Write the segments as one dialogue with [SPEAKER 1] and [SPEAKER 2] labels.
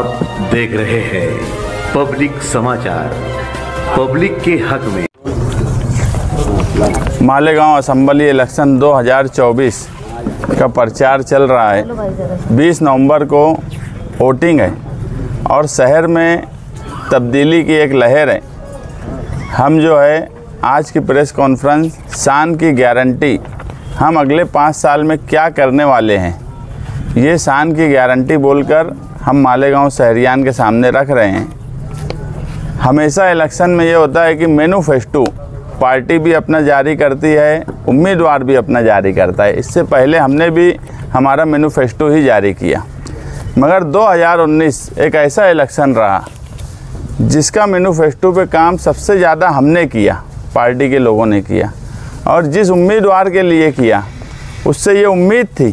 [SPEAKER 1] आप देख रहे हैं पब्लिक समाचार, पब्लिक के हक में।
[SPEAKER 2] मालेगांव असेंबली इलेक्शन 2024 का प्रचार चल रहा है। 20 नवंबर को वोटिंग है और शहर में तब्दीली की एक लहर है। हम जो है आज की प्रेस कॉन्फ्रेंस शान की गारंटी, हम अगले 5 साल में क्या करने वाले हैं, ये शान की गारंटी बोलकर हम मालेगांव शहरियान के सामने रख रहे हैं। हमेशा इलेक्शन में ये होता है कि मैनिफेस्टो पार्टी भी अपना जारी करती है, उम्मीदवार भी अपना जारी करता है। इससे पहले हमने भी हमारा मैनिफेस्टो ही जारी किया, मगर 2019 एक ऐसा इलेक्शन रहा जिसका मैनिफेस्टो पे काम सबसे ज़्यादा हमने किया, पार्टी के लोगों ने किया। और जिस उम्मीदवार के लिए किया उससे ये उम्मीद थी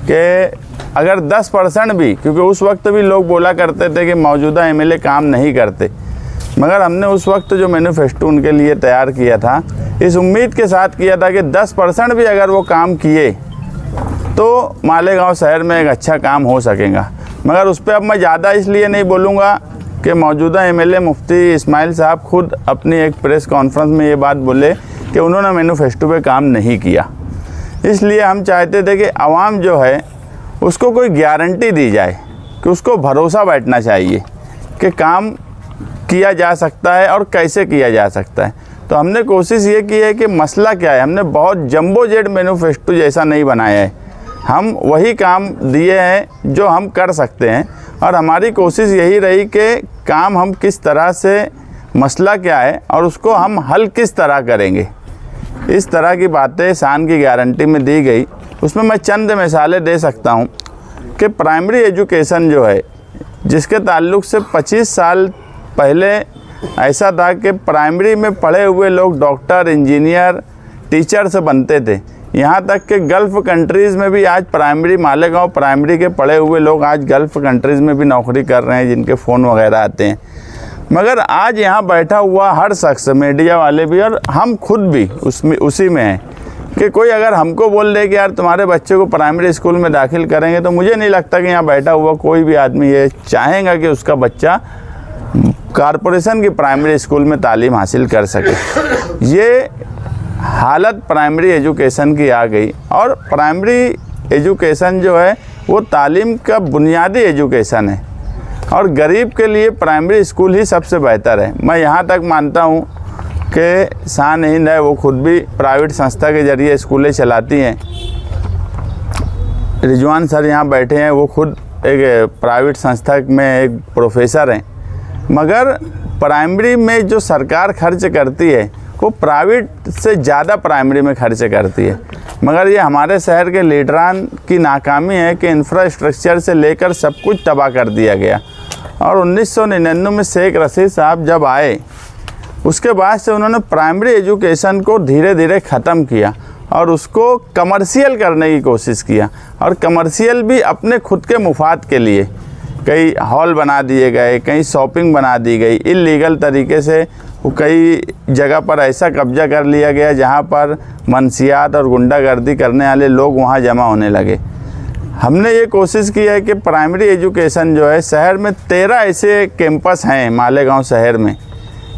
[SPEAKER 2] कि अगर 10% भी, क्योंकि उस वक्त भी लोग बोला करते थे कि मौजूदा एमएलए काम नहीं करते, मगर हमने उस वक्त जो मैनिफेस्टो उनके लिए तैयार किया था इस उम्मीद के साथ किया था कि 10% भी अगर वो काम किए तो मालेगांव शहर में एक अच्छा काम हो सकेगा। मगर उस पर अब मैं ज़्यादा इसलिए नहीं बोलूँगा कि मौजूदा एमएलए मुफ्ती इस्माइल साहब खुद अपनी एक प्रेस कॉन्फ्रेंस में ये बात बोले कि उन्होंने मैनिफेस्टो पे काम नहीं किया। इसलिए हम चाहते थे कि आवाम जो है उसको कोई गारंटी दी जाए, कि उसको भरोसा बैठना चाहिए कि काम किया जा सकता है और कैसे किया जा सकता है। तो हमने कोशिश ये की है कि मसला क्या है, हमने बहुत जंबो जेट मैनिफेस्टो जैसा नहीं बनाया है। हम वही काम दिए हैं जो हम कर सकते हैं और हमारी कोशिश यही रही कि काम हम किस तरह से, मसला क्या है और उसको हम हल किस तरह करेंगे। इस तरह की बातें शान की गारंटी में दी गई। उसमें मैं चंद मिसालें दे सकता हूं कि प्राइमरी एजुकेशन जो है, जिसके ताल्लुक से 25 साल पहले ऐसा था कि प्राइमरी में पढ़े हुए लोग डॉक्टर, इंजीनियर, टीचर से बनते थे। यहाँ तक कि गल्फ़ कंट्रीज़ में भी आज प्राइमरी, मालेगांव प्राइमरी के पढ़े हुए लोग आज गल्फ़ कंट्रीज़ में भी नौकरी कर रहे हैं, जिनके फ़ोन वगैरह आते हैं। मगर आज यहाँ बैठा हुआ हर शख्स, मीडिया वाले भी और हम खुद भी उसी में हैं कि कोई अगर हमको बोल दे कि यार तुम्हारे बच्चे को प्राइमरी स्कूल में दाखिल करेंगे, तो मुझे नहीं लगता कि यहाँ बैठा हुआ कोई भी आदमी ये चाहेगा कि उसका बच्चा कॉरपोरेशन की प्राइमरी स्कूल में तालीम हासिल कर सके। ये हालत प्राइमरी एजुकेशन की आ गई और प्राइमरी एजुकेशन जो है वो तालीम का बुनियादी एजुकेशन है और गरीब के लिए प्राइमरी स्कूल ही सबसे बेहतर है। मैं यहाँ तक मानता हूँ कि शान हिंद है, वो खुद भी प्राइवेट संस्था के ज़रिए स्कूलें चलाती हैं। रिजवान सर यहाँ बैठे हैं, वो खुद एक प्राइवेट संस्था में एक प्रोफेसर हैं। मगर प्राइमरी में जो सरकार खर्च करती है वो प्राइवेट से ज़्यादा प्राइमरी में खर्च करती है। मगर ये हमारे शहर के लीडरान की नाकामी है कि इंफ्रास्ट्रक्चर से लेकर सब कुछ तबाह कर दिया गया। और 1999 में शेख रशीद साहब जब आए, उसके बाद से उन्होंने प्राइमरी एजुकेशन को धीरे धीरे ख़त्म किया और उसको कमर्शियल करने की कोशिश किया। और कमर्शियल भी अपने खुद के मुफाद के लिए कई हॉल बना दिए गए, कहीं शॉपिंग बना दी गई, इल्लीगल तरीके से कई जगह पर ऐसा कब्जा कर लिया गया जहाँ पर मनसियात और गुंडागर्दी करने वाले लोग वहाँ जमा होने लगे। हमने ये कोशिश की है कि प्राइमरी एजुकेशन जो है, शहर में 13 ऐसे कैंपस हैं मालेगांव शहर में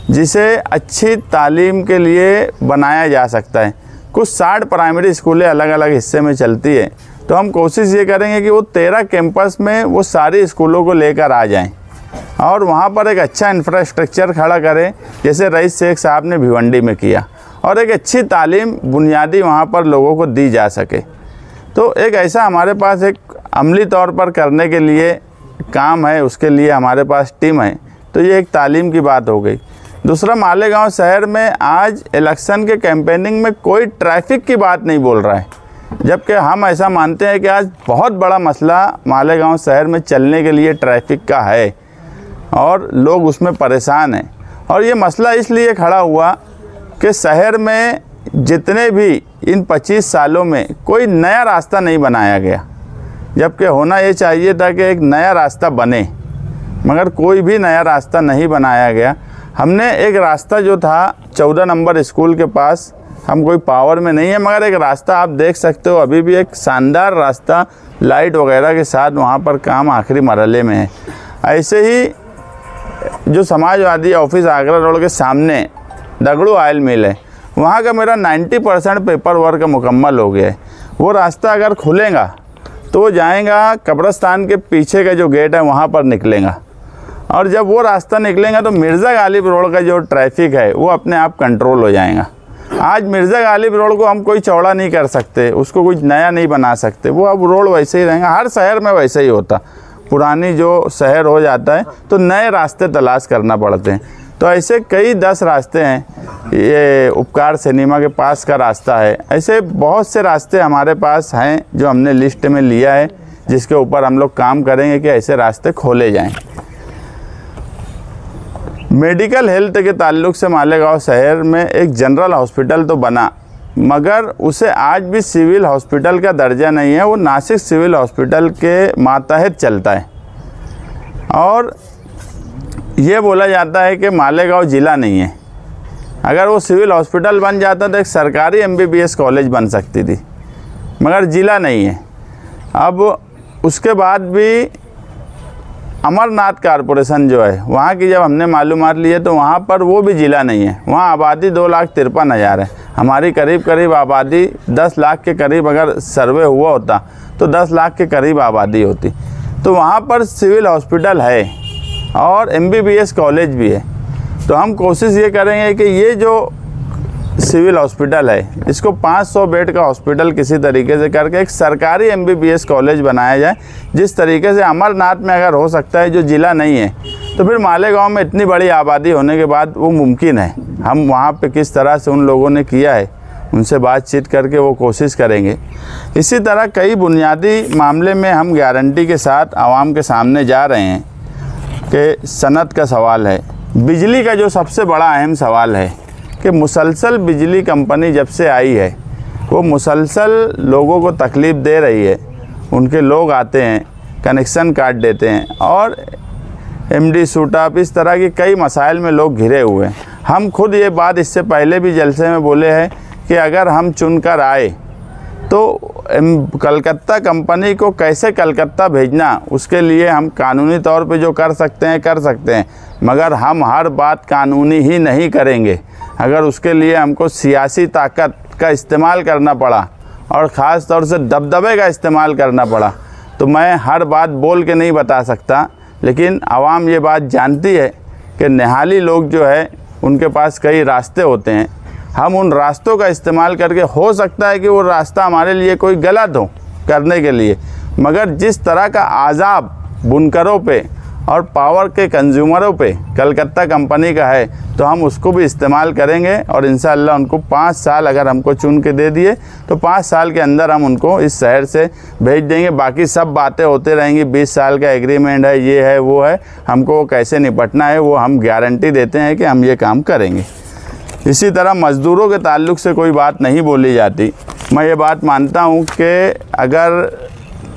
[SPEAKER 2] जिसे अच्छी तालीम के लिए बनाया जा सकता है। कुछ 60 प्राइमरी स्कूलें अलग अलग हिस्से में चलती है, तो हम कोशिश ये करेंगे कि वो 13 कैंपस में वो सारी स्कूलों को लेकर आ जाएं और वहाँ पर एक अच्छा इंफ्रास्ट्रक्चर खड़ा करें, जैसे रईस शेख साहब ने भिवंडी में किया, और एक अच्छी तालीम बुनियादी वहाँ पर लोगों को दी जा सके। तो एक ऐसा हमारे पास एक अमली तौर पर करने के लिए काम है, उसके लिए हमारे पास टीम है। तो ये एक तालीम की बात हो गई। दूसरा, मालेगांव शहर में आज इलेक्शन के कैंपेनिंग में कोई ट्रैफिक की बात नहीं बोल रहा है, जबकि हम ऐसा मानते हैं कि आज बहुत बड़ा मसला मालेगांव शहर में चलने के लिए ट्रैफिक का है और लोग उसमें परेशान हैं। और ये मसला इसलिए खड़ा हुआ कि शहर में जितने भी इन 25 सालों में कोई नया रास्ता नहीं बनाया गया, जबकि होना ये चाहिए था कि एक नया रास्ता बने, मगर कोई भी नया रास्ता नहीं बनाया गया। हमने एक रास्ता जो था 14 नंबर स्कूल के पास, हम कोई पावर में नहीं है, मगर एक रास्ता आप देख सकते हो, अभी भी एक शानदार रास्ता लाइट वगैरह के साथ वहाँ पर काम आखिरी मरहले में है। ऐसे ही जो समाजवादी ऑफिस आगरा रोड के सामने दगड़ू ऑयल मिल है, वहाँ का मेरा 90% पेपर वर्क मुकम्मल हो गया है। वो रास्ता अगर खुलेगा तो वो जाएगा कब्रस्तान के पीछे का जो गेट है वहाँ पर निकलेगा, और जब वो रास्ता निकलेगा तो मिर्ज़ा गालिब रोड का जो ट्रैफिक है वो अपने आप कंट्रोल हो जाएगा। आज मिर्ज़ा गालिब रोड को हम कोई चौड़ा नहीं कर सकते, उसको कुछ नया नहीं बना सकते, वो अब रोड वैसे ही रहेगा। हर शहर में वैसे ही होता, पुरानी जो शहर हो जाता है तो नए रास्ते तलाश करना पड़ते हैं। तो ऐसे कई 10 रास्ते हैं, ये उपकार सिनेमा के पास का रास्ता है, ऐसे बहुत से रास्ते हमारे पास हैं जो हमने लिस्ट में लिया है, जिसके ऊपर हम लोग काम करेंगे कि ऐसे रास्ते खोले जाएं। मेडिकल हेल्थ के ताल्लुक से मालेगांव शहर में एक जनरल हॉस्पिटल तो बना, मगर उसे आज भी सिविल हॉस्पिटल का दर्जा नहीं है। वो नासिक सिविल हॉस्पिटल के मातहत चलता है, और ये बोला जाता है कि मालेगांव ज़िला नहीं है। अगर वो सिविल हॉस्पिटल बन जाता तो एक सरकारी MBBS कॉलेज बन सकती थी, मगर ज़िला नहीं है। अब उसके बाद भी अमरनाथ कॉरपोरेशन जो है, वहाँ की जब हमने मालूमात ली है तो वहाँ पर वो भी ज़िला नहीं है। वहाँ आबादी 2,53,000 है। हमारी करीब करीब आबादी 10 लाख के करीब अगर सर्वे हुआ होता तो 10 लाख के करीब आबादी होती। तो वहाँ पर सिविल हॉस्पिटल है और MBBS कॉलेज भी है। तो हम कोशिश ये करेंगे कि ये जो सिविल हॉस्पिटल है इसको 500 बेड का हॉस्पिटल किसी तरीके से करके एक सरकारी MBBS कॉलेज बनाया जाए। जिस तरीके से अमरनाथ में अगर हो सकता है, जो ज़िला नहीं है, तो फिर मालेगांव में इतनी बड़ी आबादी होने के बाद वो मुमकिन है। हम वहाँ पे किस तरह से उन लोगों ने किया है उनसे बातचीत करके वो कोशिश करेंगे। इसी तरह कई बुनियादी मामले में हम गारंटी के साथ आवाम के सामने जा रहे हैं कि सनत का सवाल है, बिजली का जो सबसे बड़ा अहम सवाल है कि मुसलसल बिजली कंपनी जब से आई है वो मुसलसल लोगों को तकलीफ़ दे रही है। उनके लोग आते हैं, कनेक्शन काट देते हैं, और MD सूटअप, इस तरह की कई मसाइल में लोग घिरे हुए हैं। हम खुद ये बात इससे पहले भी जलसे में बोले हैं कि अगर हम चुनकर आए तो कलकत्ता कंपनी को कैसे कलकत्ता भेजना, उसके लिए हम कानूनी तौर पे जो कर सकते हैं, मगर हम हर बात कानूनी ही नहीं करेंगे। अगर उसके लिए हमको सियासी ताकत का इस्तेमाल करना पड़ा और ख़ास तौर से दबदबे का इस्तेमाल करना पड़ा, तो मैं हर बात बोल के नहीं बता सकता। लेकिन आवाम ये बात जानती है कि निहाली लोग जो है उनके पास कई रास्ते होते हैं। हम उन रास्तों का इस्तेमाल करके, हो सकता है कि वो रास्ता हमारे लिए कोई गलत हो करने के लिए, मगर जिस तरह का आज़ाब बुनकरों पे और पावर के कंज्यूमरों पे कलकत्ता कंपनी का है, तो हम उसको भी इस्तेमाल करेंगे। और इंशाअल्लाह उनको 5 साल अगर हमको चुन के दे दिए तो 5 साल के अंदर हम उनको इस शहर से भेज देंगे। बाकी सब बातें होते रहेंगी, 20 साल का एग्रीमेंट है, ये है वो है, हमको वो कैसे निपटना है वो हम गारंटी देते हैं कि हम ये काम करेंगे। इसी तरह मज़दूरों के ताल्लुक़ से कोई बात नहीं बोली जाती। मैं ये बात मानता हूँ कि अगर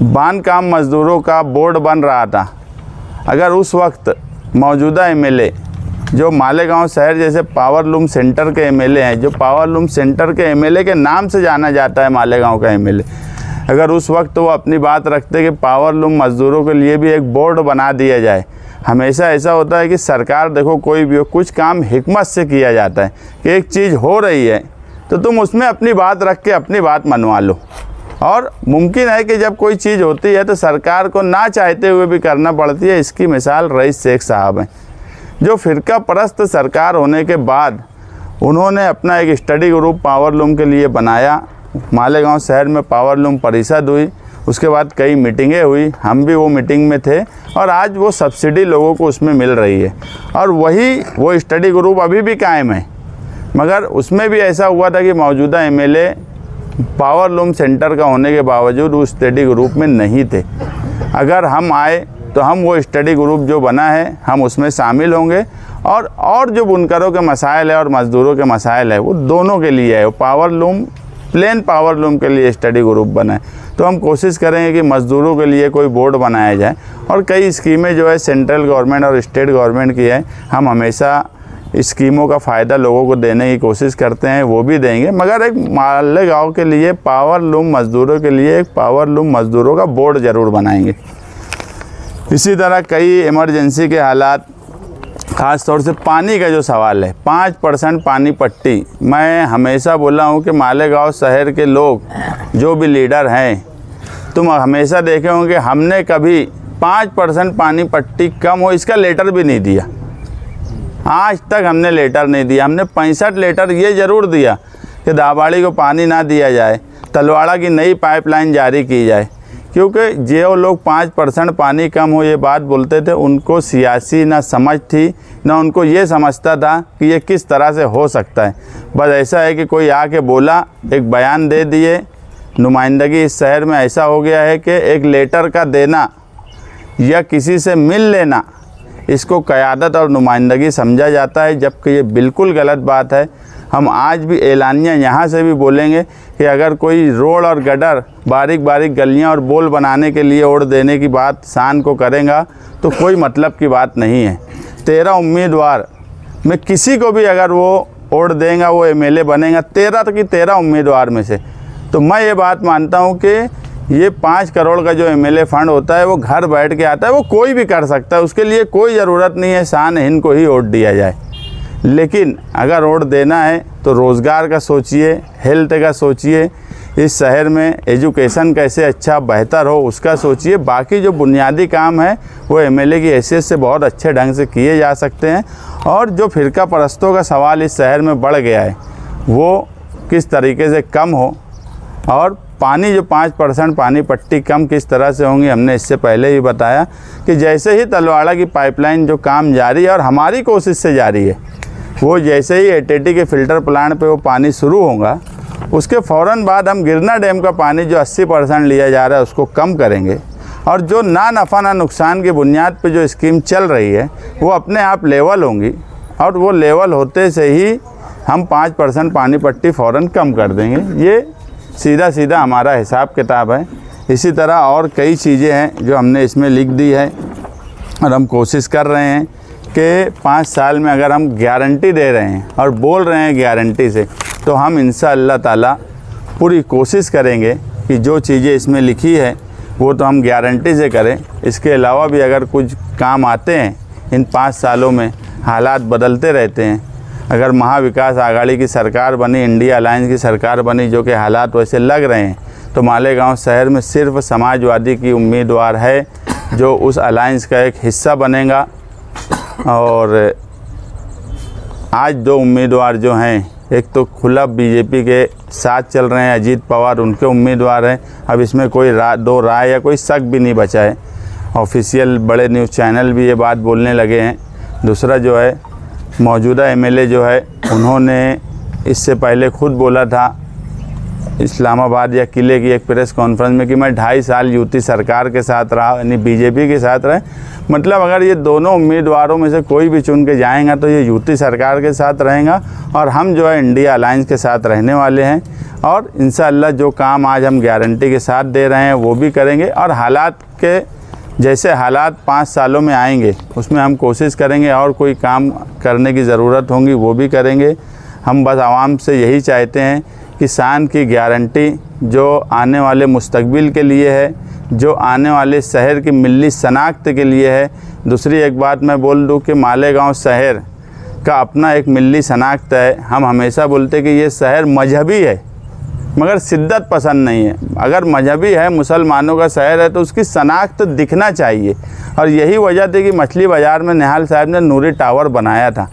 [SPEAKER 2] बांध काम मज़दूरों का बोर्ड बन रहा था, अगर उस वक्त मौजूदा MLA जो मालेगांव शहर जैसे पावर लूम सेंटर के MLA हैं, जो पावर लूम सेंटर के MLA के नाम से जाना जाता है मालेगांव का MLA, अगर उस वक्त वो अपनी बात रखते कि पावर लूम मज़दूरों के लिए भी एक बोर्ड बना दिया जाए। हमेशा ऐसा होता है कि सरकार, देखो कोई भी हो, कुछ काम हिकमत से किया जाता है कि एक चीज़ हो रही है तो तुम उसमें अपनी बात रख के अपनी बात मनवा लो। और मुमकिन है कि जब कोई चीज़ होती है तो सरकार को ना चाहते हुए भी करना पड़ती है। इसकी मिसाल रईस शेख साहब हैं, जो फ़िरका परस्त सरकार होने के बाद उन्होंने अपना एक स्टडी ग्रुप पावर लूम के लिए बनाया। मालेगांव शहर में पावर लूम परिषद हुई, उसके बाद कई मीटिंगें हुई, हम भी वो मीटिंग में थे, और आज वो सब्सिडी लोगों को उसमें मिल रही है। और वो स्टडी ग्रुप अभी भी कायम है, मगर उसमें भी ऐसा हुआ था कि मौजूदा MLA पावर लूम सेंटर का होने के बावजूद उस स्टडी ग्रुप में नहीं थे। अगर हम आए तो हम वो स्टडी ग्रुप जो बना है हम उसमें शामिल होंगे, और जो बुनकरों के मसाइल है और मज़दूरों के मसाइल है वो दोनों के लिए है। वो power loom, plain power loom के लिए स्टडी ग्रुप बना है, तो हम कोशिश करेंगे कि मज़दूरों के लिए कोई बोर्ड बनाया जाए। और कई स्कीमें जो है सेंट्रल गवर्नमेंट और स्टेट गवर्नमेंट की है, हम हमेशा स्कीमों का फ़ायदा लोगों को देने की कोशिश करते हैं, वो भी देंगे। मगर एक मालेगांव के लिए पावर लूम मज़दूरों के लिए एक पावर लूम मज़दूरों का बोर्ड ज़रूर बनाएंगे। इसी तरह कई इमरजेंसी के हालात, ख़ास तौर से पानी का जो सवाल है, 5% पानी पट्टी। मैं हमेशा बोला हूँ कि मालेगांव शहर के लोग जो भी लीडर हैं, तुम हमेशा देखे होंगे हमने कभी 5% पानी पट्टी कम हो इसका लेटर भी नहीं दिया। आज तक हमने लेटर नहीं दिया। हमने 65 लेटर ये ज़रूर दिया कि दाबाड़ी को पानी ना दिया जाए, तलवाड़ा की नई पाइपलाइन जारी की जाए, क्योंकि जो लोग 5% पानी कम हो ये बात बोलते थे, उनको सियासी ना समझ थी, ना उनको ये समझता था कि ये किस तरह से हो सकता है। बस ऐसा है कि कोई आके बोला, एक बयान दे दिए, नुमाइंदगी इस शहर में ऐसा हो गया है कि एक लेटर का देना या किसी से मिल लेना, इसको क़यादत और नुमाइंदगी समझा जाता है, जबकि ये बिल्कुल गलत बात है। हम आज भी एलानिया यहाँ से भी बोलेंगे कि अगर कोई रोड और गटर, बारीक बारीक गलियाँ और बोल बनाने के लिए ओढ़ देने की बात शान को करेगा तो कोई मतलब की बात नहीं है। 13 उम्मीदवार में किसी को भी अगर वो ओढ़ देगा वो एमएलए बनेगा, 13 की 13 उम्मीदवार में से। तो मैं ये बात मानता हूँ कि ये 5 करोड़ का जो एमएलए फंड होता है वो घर बैठ के आता है, वो कोई भी कर सकता है, उसके लिए कोई ज़रूरत नहीं है शान हिंद को ही वोट दिया जाए। लेकिन अगर वोट देना है तो रोज़गार का सोचिए, हेल्थ का सोचिए, इस शहर में एजुकेशन कैसे अच्छा बेहतर हो उसका सोचिए। बाकी जो बुनियादी काम है वो एमएलए की हैसियत से बहुत अच्छे ढंग से किए जा सकते हैं। और जो फ़िरका परस्तों का सवाल इस शहर में बढ़ गया है वो किस तरीके से कम हो, और पानी जो 5% पानी पट्टी कम किस तरह से होंगी, हमने इससे पहले ही बताया कि जैसे ही तलवाड़ा की पाइपलाइन जो काम जारी है और हमारी कोशिश से जारी है, वो जैसे ही एटीटी के फ़िल्टर प्लांट पे वो पानी शुरू होगा, उसके फ़ौरन बाद हम गिरना डैम का पानी जो 80% लिया जा रहा है उसको कम करेंगे। और जो ना नफ़ा ना नुकसान की बुनियाद पे जो स्कीम चल रही है वो अपने आप लेवल होंगी, और वो लेवल होते से ही हम 5% पानी पट्टी फ़ौरन कम कर देंगे। ये सीधा सीधा हमारा हिसाब किताब है। इसी तरह और कई चीज़ें हैं जो हमने इसमें लिख दी है, और हम कोशिश कर रहे हैं कि 5 साल में अगर हम गारंटी दे रहे हैं और बोल रहे हैं गारंटी से, तो हम इंशाअल्लाह ताला पूरी कोशिश करेंगे कि जो चीज़ें इसमें लिखी है वो तो हम गारंटी से करें। इसके अलावा भी अगर कुछ काम आते हैं इन 5 सालों में, हालात बदलते रहते हैं। अगर महाविकास आघाड़ी की सरकार बनी, इंडिया अलायंस की सरकार बनी, जो कि हालात वैसे लग रहे हैं, तो मालेगांव शहर में सिर्फ समाजवादी की उम्मीदवार है जो उस अलायंस का एक हिस्सा बनेगा। और आज 2 उम्मीदवार जो हैं, एक तो खुला बीजेपी के साथ चल रहे हैं, अजीत पवार उनके उम्मीदवार हैं। अब इसमें कोई दो राय या कोई शक भी नहीं बचा है। ऑफिशियल बड़े न्यूज़ चैनल भी ये बात बोलने लगे हैं। दूसरा जो है, मौजूदा एमएलए जो है, उन्होंने इससे पहले खुद बोला था इस्लामाबाद या किले की एक प्रेस कॉन्फ्रेंस में कि मैं 2.5 साल यूपी सरकार के साथ रहा, यानी बीजेपी के साथ रहे। मतलब अगर ये दोनों उम्मीदवारों में से कोई भी चुन के जाएगा तो ये यूपी सरकार के साथ रहेगा, और हम जो है इंडिया अलायंस के साथ रहने वाले हैं। और इंशाअल्लाह जो काम आज हम गारंटी के साथ दे रहे हैं वो भी करेंगे, और हालात के जैसे हालात 5 सालों में आएंगे उसमें हम कोशिश करेंगे, और कोई काम करने की ज़रूरत होगी वो भी करेंगे। हम बस आवाम से यही चाहते हैं कि शान की गारंटी जो आने वाले मुस्तकबिल के लिए है, जो आने वाले शहर की मिली शनाख्त के लिए है। दूसरी एक बात मैं बोल दूं कि मालेगांव शहर का अपना एक मिली शनाख्त है। हम हमेशा बोलते कि ये शहर मजहबी है मगर शिद्दत पसंद नहीं है। अगर मजहबी है, मुसलमानों का शहर है, तो उसकी शनाख्त दिखना चाहिए। और यही वजह थी कि मछली बाज़ार में निहाल साहब ने नूरी टावर बनाया था।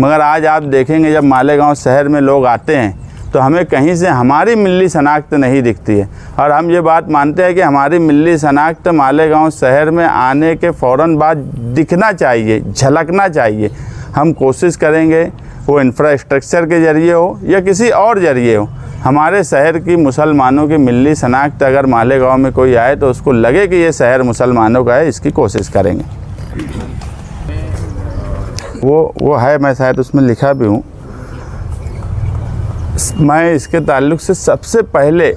[SPEAKER 2] मगर आज आप देखेंगे जब मालेगांव शहर में लोग आते हैं तो हमें कहीं से हमारी मिली शनाख्त नहीं दिखती है। और हम ये बात मानते हैं कि हमारी मिली शनाख्त मालेगांव शहर में आने के फ़ौरन बाद दिखना चाहिए, झलकना चाहिए। हम कोशिश करेंगे वो इंफ्रास्ट्रक्चर के ज़रिए हो या किसी और ज़रिए हो, हमारे शहर की मुसलमानों की मिली शनाख्त अगर मालेगांव में कोई आए तो उसको लगे कि ये शहर मुसलमानों का है, इसकी कोशिश करेंगे। वो है, मैं शायद उसमें लिखा भी हूँ। मैं इसके ताल्लुक़ से सबसे पहले,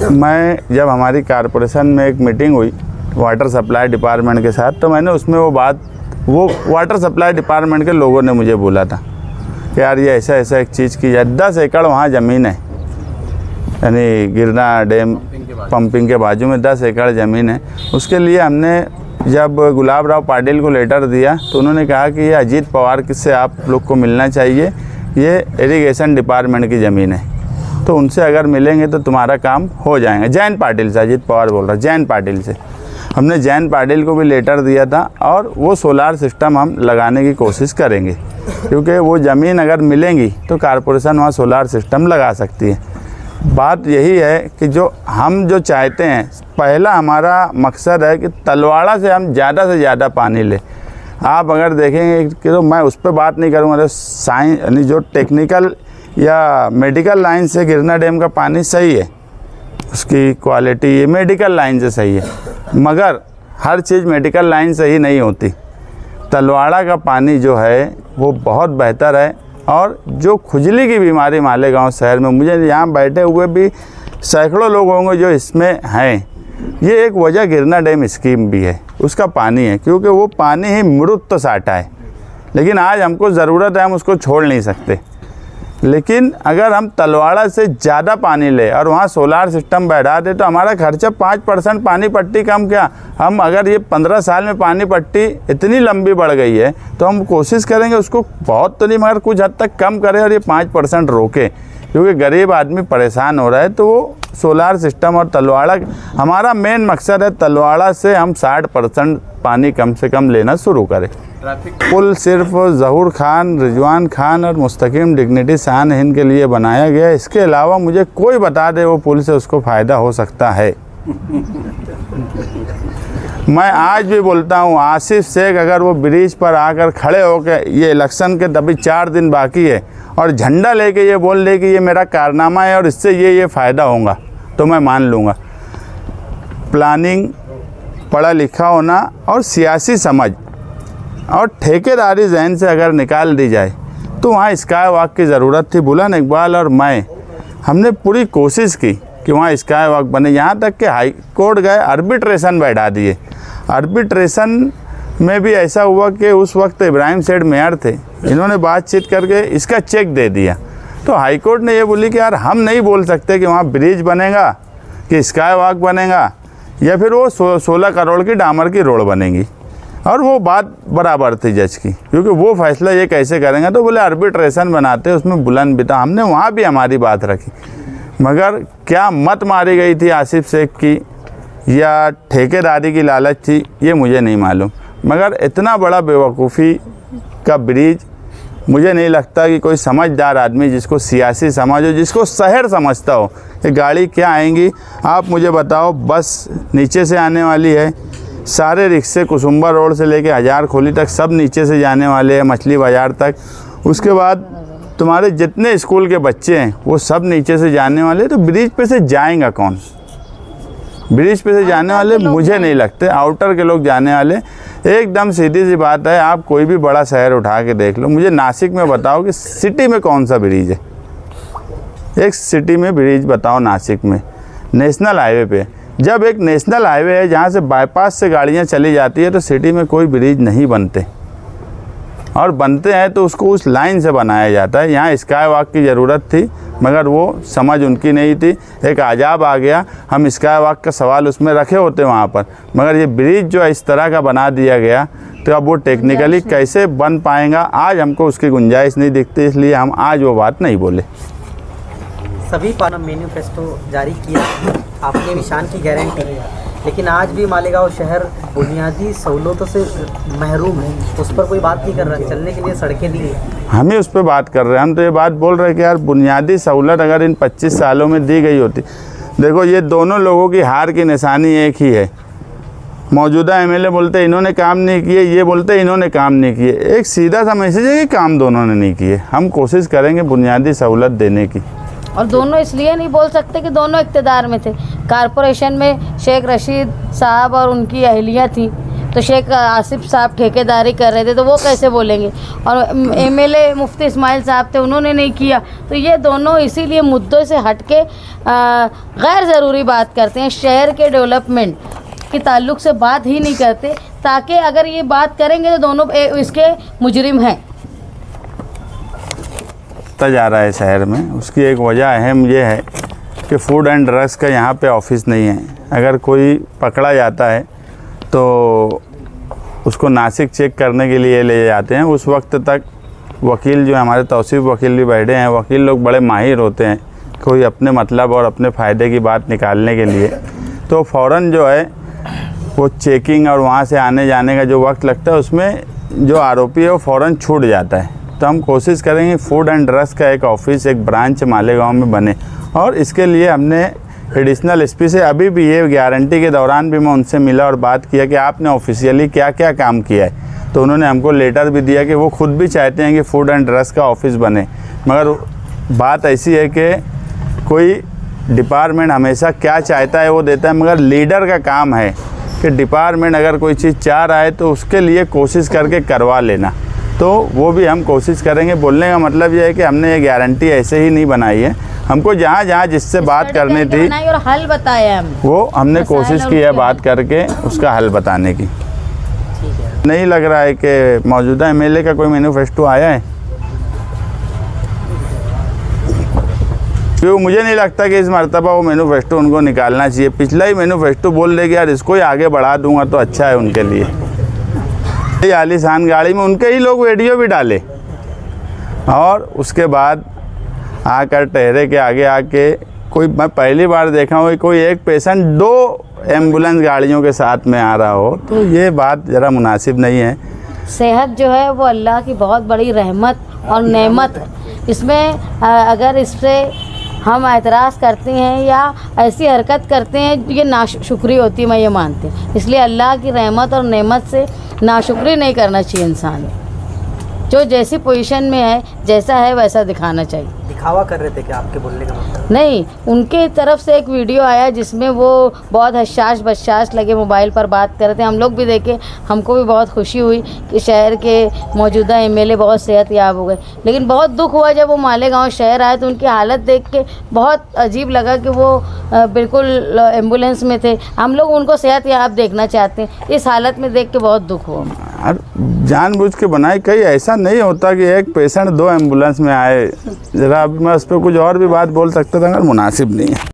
[SPEAKER 2] मैं जब हमारी कारपोरेशन में एक मीटिंग हुई वाटर सप्लाई डिपार्टमेंट के साथ, तो मैंने उसमें वो वाटर सप्लाई डिपार्टमेंट के लोगों ने मुझे बोला था कि यार ये ऐसा एक चीज़ की जाए। 10 एकड़ वहाँ ज़मीन है, यानी गिरना डैम पंपिंग के बाजू में 10 एकड़ ज़मीन है। उसके लिए हमने जब गुलाब राव पाटिल को लेटर दिया तो उन्होंने कहा कि ये अजीत पवार से आप लोग को मिलना चाहिए, ये इरिगेशन डिपार्टमेंट की ज़मीन है, तो उनसे अगर मिलेंगे तो तुम्हारा काम हो जाएगा। जयंत पाटिल से, अजीत पवार बोल रहा, जयंत पाटिल से। हमने जयंत पाटिल को भी लेटर दिया था और वो सोलार सिस्टम हम लगाने की कोशिश करेंगे, क्योंकि वो ज़मीन अगर मिलेंगी तो कॉरपोरेशन वहाँ सोलार सिस्टम लगा सकती है। बात यही है कि हम जो चाहते हैं, पहला हमारा मकसद है कि तलवाड़ा से हम ज़्यादा से ज़्यादा पानी लें। आप अगर देखेंगे कि तो मैं उस पर बात नहीं करूँगा, तो साइंस यानी जो टेक्निकल या मेडिकल लाइन से गिरना डैम का पानी सही है, उसकी क्वालिटी ये मेडिकल लाइन से सही है, मगर हर चीज़ मेडिकल लाइन से ही नहीं होती। तलवाड़ा का पानी जो है वो बहुत बेहतर है। और जो खुजली की बीमारी मालेगांव शहर में, मुझे यहाँ बैठे हुए भी सैकड़ों लोग होंगे जो इसमें हैं, ये एक वजह गिरना डैम स्कीम भी है, उसका पानी है, क्योंकि वो पानी ही मृत साटा है। लेकिन आज हमको ज़रूरत है, हम उसको छोड़ नहीं सकते। लेकिन अगर हम तलवाड़ा से ज़्यादा पानी ले और वहाँ सोलार सिस्टम बैठा दे तो हमारा खर्चा 5% पानी पट्टी कम, क्या हम अगर ये 15 साल में पानी पट्टी इतनी लंबी बढ़ गई है तो हम कोशिश करेंगे उसको बहुत तो नहीं मगर कुछ हद तक कम करें और ये 5% रोके, क्योंकि गरीब आदमी परेशान हो रहा है। तो वो सोलार सिस्टम और तलवाड़ा हमारा मेन मकसद है, तलवाड़ा से हम 60% पानी कम से कम लेना शुरू करें। पुल सिर्फ ज़हूर खान, रिजवान खान और मुस्तकीम डिग्निटी शान हिंद के लिए बनाया गया। इसके अलावा मुझे कोई बता दे वो पुल से उसको फ़ायदा हो सकता है। मैं आज भी बोलता हूँ, आसिफ शेख अगर वो ब्रिज पर आकर खड़े होकर ये इलेक्शन के तभी 4 दिन बाकी है और झंडा लेके ये बोल दे कि ये मेरा कारनामा है और इससे ये फ़ायदा होगा, तो मैं मान लूँगा। प्लानिंग, पढ़ा लिखा होना और सियासी समझ और ठेकेदारी जहन से अगर निकाल दी जाए तो वहाँ स्काई वॉक की ज़रूरत थी। बुलंद इकबाल और मैं, हमने पूरी कोशिश की कि वहाँ स्काई वॉक बने। यहाँ तक कि हाई कोर्ट गए, आर्बिट्रेशन बैठा दिए। आर्बिट्रेशन में भी ऐसा हुआ कि उस वक्त इब्राहिम सेठ मेयर थे, इन्होंने बातचीत करके इसका चेक दे दिया। तो हाई कोर्ट ने ये बोली कि यार हम नहीं बोल सकते कि वहाँ ब्रिज बनेगा कि स्काई वॉक बनेगा या फिर वो 16 करोड़ की डामर की रोड बनेगी। और वो बात बराबर थी जज की, क्योंकि वो फैसला ये कैसे करेंगे। तो बोले आर्बिट्रेशन बनाते, उसमें बुलंद बिता। हमने वहाँ भी हमारी बात रखी, मगर क्या मत मारी गई थी आसिफ शेख की या ठेकेदारी की लालच थी ये मुझे नहीं मालूम। मगर इतना बड़ा बेवकूफ़ी का ब्रिज मुझे नहीं लगता कि कोई समझदार आदमी जिसको सियासी समझ हो, जिसको शहर समझता हो, कि गाड़ी क्या आएंगी आप मुझे बताओ। बस नीचे से आने वाली है, सारे रिक्शे कुसुम्बा रोड से लेके हजार खोली तक सब नीचे से जाने वाले हैं, मछली बाज़ार तक। उसके बाद तुम्हारे जितने स्कूल के बच्चे हैं वो सब नीचे से जाने वाले। तो ब्रिज पे से जाएगा कौन? ब्रिज पे से जाने वाले मुझे नहीं लगते, आउटर के लोग जाने वाले। एकदम सीधी सी बात है, आप कोई भी बड़ा शहर उठा के देख लो, मुझे नासिक में बताओ कि सिटी में कौन सा ब्रिज है। एक सिटी में ब्रिज बताओ नासिक में, नेशनल हाईवे पे। जब एक नेशनल हाईवे है जहाँ से बाईपास से गाड़ियाँ चली जाती है तो सिटी में कोई ब्रिज नहीं बनते, और बनते हैं तो उसको उस लाइन से बनाया जाता है। यहाँ स्काई वॉक की ज़रूरत थी मगर वो समझ उनकी नहीं थी। एक आजाब आ गया, हम स्काई वॉक का सवाल उसमें रखे होते वहाँ पर, मगर ये ब्रिज जो इस तरह का बना दिया गया तो अब वो टेक्निकली कैसे बन पाएगा आज हमको उसकी गुंजाइश नहीं दिखती, इसलिए हम आज वो बात नहीं बोले।
[SPEAKER 3] सभी पाना मैनिफेस्टो जारी किया, आपने निशान की गारंटी, लेकिन आज भी मालेगांव शहर बुनियादी सहूलतों से महरूम है। उस पर कोई बात नहीं कर रहा, चलने के लिए सड़कें दी हैं, हम ही
[SPEAKER 2] उस पर बात कर रहे हैं। हम तो ये बात बोल रहे हैं कि यार बुनियादी सहूलत अगर इन 25 सालों में दी गई होती। देखो ये दोनों लोगों की हार की निशानी एक ही है। मौजूदा एमएलए बोलते इन्होंने काम नहीं किए, ये बोलते इन्होंने काम नहीं किए। एक सीधा सा मैसेज है कि काम दोनों ने नहीं किए। हम कोशिश करेंगे बुनियादी सहूलत देने की।
[SPEAKER 4] और दोनों इसलिए नहीं बोल सकते कि दोनों इक़्तिदार में थे। कारपोरेशन में शेख रशीद साहब और उनकी अहलियाँ थी, तो शेख आसिफ साहब ठेकेदारी कर रहे थे, तो वो कैसे बोलेंगे। और एमएलए मुफ्ती इस्माइल साहब थे, उन्होंने नहीं किया। तो ये दोनों इसीलिए मुद्दों से हटके गैर ज़रूरी बात करते हैं, शहर के डेवलपमेंट के ताल्लुक़ से बात ही नहीं करते, ताकि अगर ये बात करेंगे तो दोनों इसके मुजरिम हैं।
[SPEAKER 2] जा रहा है शहर में, उसकी एक वजह अहम ये है कि फूड एंड ड्रग्स का यहाँ पे ऑफिस नहीं है। अगर कोई पकड़ा जाता है तो उसको नासिक चेक करने के लिए ले जाते हैं। उस वक्त तक वकील जो हमारे तौसीफ वकील भी बैठे हैं, वकील लोग बड़े माहिर होते हैं कोई अपने मतलब और अपने फ़ायदे की बात निकालने के लिए, तो फ़ौरन जो है वो चेकिंग और वहाँ से आने जाने का जो वक्त लगता है उसमें जो आरोपी है वो फ़ौरन छूट जाता है। तो हम कोशिश करेंगे फूड एंड ड्रग्स का एक ऑफिस, एक ब्रांच मालेगांव में बने, और इसके लिए हमने एडिशनल एसपी से अभी भी ये गारंटी के दौरान भी मैं उनसे मिला और बात किया कि आपने ऑफिशियली क्या क्या काम किया है। तो उन्होंने हमको लेटर भी दिया कि वो खुद भी चाहते हैं कि फूड एंड ड्रग्स का ऑफिस बने, मगर बात ऐसी है कि कोई डिपार्टमेंट हमेशा क्या चाहता है वो देता है, मगर लीडर का काम है कि डिपार्टमेंट अगर कोई चीज़ चाह रहा है तो उसके लिए कोशिश करके करवा लेना। तो वो भी हम कोशिश करेंगे। बोलने का मतलब ये है कि हमने ये गारंटी ऐसे ही नहीं बनाई है, हमको जहाँ जहाँ जिससे बात करनी थी
[SPEAKER 4] और हल बताया हम, वो
[SPEAKER 2] हमने कोशिश की है बात करके उसका हल बताने की। नहीं लग रहा है कि मौजूदा एमएलए का कोई मैनिफेस्टो आया है, क्योंकि मुझे नहीं लगता कि इस मरतबा वो मैनिफेस्टो उनको निकालना चाहिए। पिछला ही मैनिफेस्टो बोल दे कि यार इसको ही आगे बढ़ा दूंगा तो अच्छा है उनके लिए। आलीशान गाड़ी में उनके ही लोग वीडियो भी डाले और उसके बाद आकर ठहरे के आगे आके कोई, मैं पहली बार देखा हूँ कोई एक पेशेंट 2 एम्बुलेंस गाड़ियों के साथ में आ रहा हो, तो ये बात ज़रा मुनासिब नहीं है।
[SPEAKER 4] सेहत जो है वो अल्लाह की बहुत बड़ी रहमत और नेमत है। इसमें अगर इससे हम एतराज़ करते हैं या ऐसी हरकत करते हैं, ये नाशुक्री होती है, मैं ये मानती हूँ। इसलिए अल्लाह की रहमत और नेमत से नाशुक्री नहीं करना चाहिए इंसान। जो जैसी पोजीशन में है, जैसा है वैसा दिखाना चाहिए।
[SPEAKER 3] दिखावा कर रहे थे क्या आपके बोलने का मतलब?
[SPEAKER 4] नहीं, उनके तरफ से एक वीडियो आया जिसमें वो बहुत हशाश बशाश लगे मोबाइल पर बात कर रहे थे। हम लोग भी देखे, हमको भी बहुत खुशी हुई कि शहर के मौजूदा एमएलए बहुत सेहतयाब हो गए। लेकिन बहुत दुख हुआ जब वो मालेगांव शहर आए तो उनकी हालत देख के बहुत अजीब लगा कि वो बिल्कुल एम्बुलेंस में थे। हम लोग उनको सेहतयाब देखना चाहते हैं, इस हालत में देख के बहुत दुख हुआ।
[SPEAKER 2] जानबूझ के बनाई, कहीं ऐसा नहीं होता कि एक पेशेंट 2 एम्बुलेंस में आए। ज़रा अब मैं उस पर कुछ और भी बात बोल सकता था, अगर मुनासिब नहीं है।